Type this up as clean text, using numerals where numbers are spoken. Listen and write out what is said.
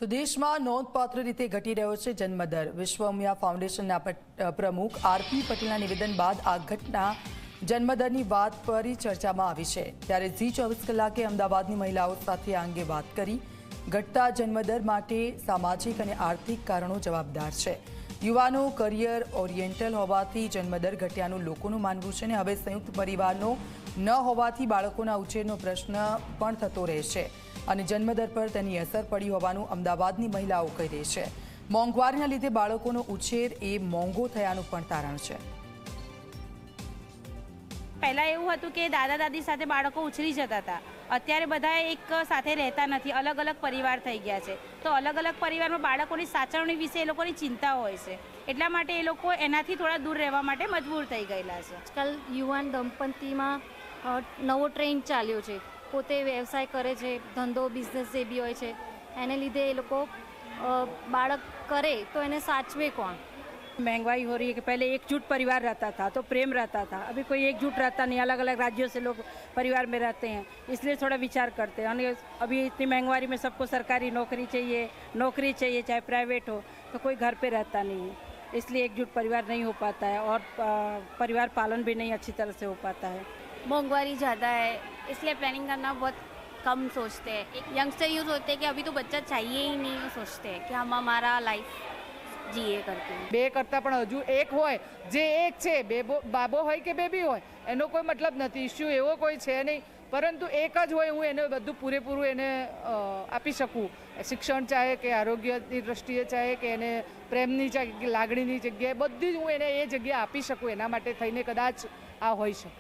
તો દેશમાં નોંધપાત્ર રીતે ઘટી રહ્યો છે જન્મદર। વિશ્વ ઉમિયા ફાઉન્ડેશનના પ્રમુખ આરપી પટેલના નિવેદન બાદ આ ઘટના જન્મદરની વાત ફરી ચર્ચામાં આવી છે। ત્યારે ઝી 24 કલાકે અમદાવાદની મહિલાઓ સાથે આ અંગે વાત કરી। ઘટતા જન્મદર માટે સામાજિક અને આર્થિક કારણો જવાબદાર છે। યુવાનો કરિયર ઓરિએન્ટલ હોવાથી જન્મદર ઘટ્યાનું લોકોનું માનવું છે અને હવે સંયુક્ત પરિવારનો ન હોવાથી બાળકોના ઉછેરનો પ્રશ્ન પણ થતો રહેશે અને જન્મદર પર તેની અસર પડી હોવાનું અમદાવાદની મહિલાઓ કહી રહી છે। મોંઘવારીના લીધે બાળકોનો ઉછેર એ મોંઘો થયાનું પણ તારણ છે। પહેલા એવું હતું કે દાદા દાદી સાથે બાળકો ઉછરી જતા હતા, અત્યારે બધા એક સાથે રહેતા નથી, અલગ અલગ પરિવાર થઈ ગયા છે। તો અલગ અલગ પરિવારમાં બાળકોની સાચવણી વિશે એ લોકોની ચિંતા હોય છે, એટલા માટે એ લોકો એનાથી થોડા દૂર રહેવા માટે મજબૂર થઈ ગયેલા છે। આજકાલ યુવાન દંપતીમાં નવો ટ્રેન્ડ ચાલ્યો છે, પોતે વ્યવસાય કરે છે, ધંધો બિઝનેસ જે બી હોય છે, એને લીધે એ લોકો બાળક કરે તો એને સાચવે કોણ। महंगाई हो रही है कि पहले एकजुट परिवार रहता था तो प्रेम रहता था, अभी कोई एकजुट रहता नहीं, अलग अलग राज्यों से लोग परिवार में रहते हैं, इसलिए थोड़ा विचार करते हैं। और अभी इतनी महंगाई में सबको सरकारी नौकरी चाहिए चाहे प्राइवेट हो, तो कोई घर पे रहता नहीं है, इसलिए एकजुट परिवार नहीं हो पाता है और परिवार पालन भी नहीं अच्छी तरह से हो पाता है। मोंगवारी ज़्यादा है, इसलिए प्लानिंग करना बहुत कम सोचते हैं। एक यंगस्टर यूँ सोचते हैं कि अभी तो बच्चा चाहिए ही नहीं, सोचते हैं कि हम हमारा लाइफ જીએ કરતી। બે કરતાં પણ હજુ એક હોય, જે એક છે, બાબો હોય કે બેબી હોય એનો કોઈ મતલબ નથી, ઇસ્યુ એવો કોઈ છે નહીં, પરંતુ એક જ હોય હું એને બધું પૂરેપૂરું એને આપી શકું। શિક્ષણ ચાહે કે આરોગ્યની દૃષ્ટિએ ચાહે કે એને પ્રેમની લાગણીની જગ્યાએ બધી જ હું એને એ જગ્યા આપી શકું, એના માટે થઈને કદાચ આ હોઈ શકે।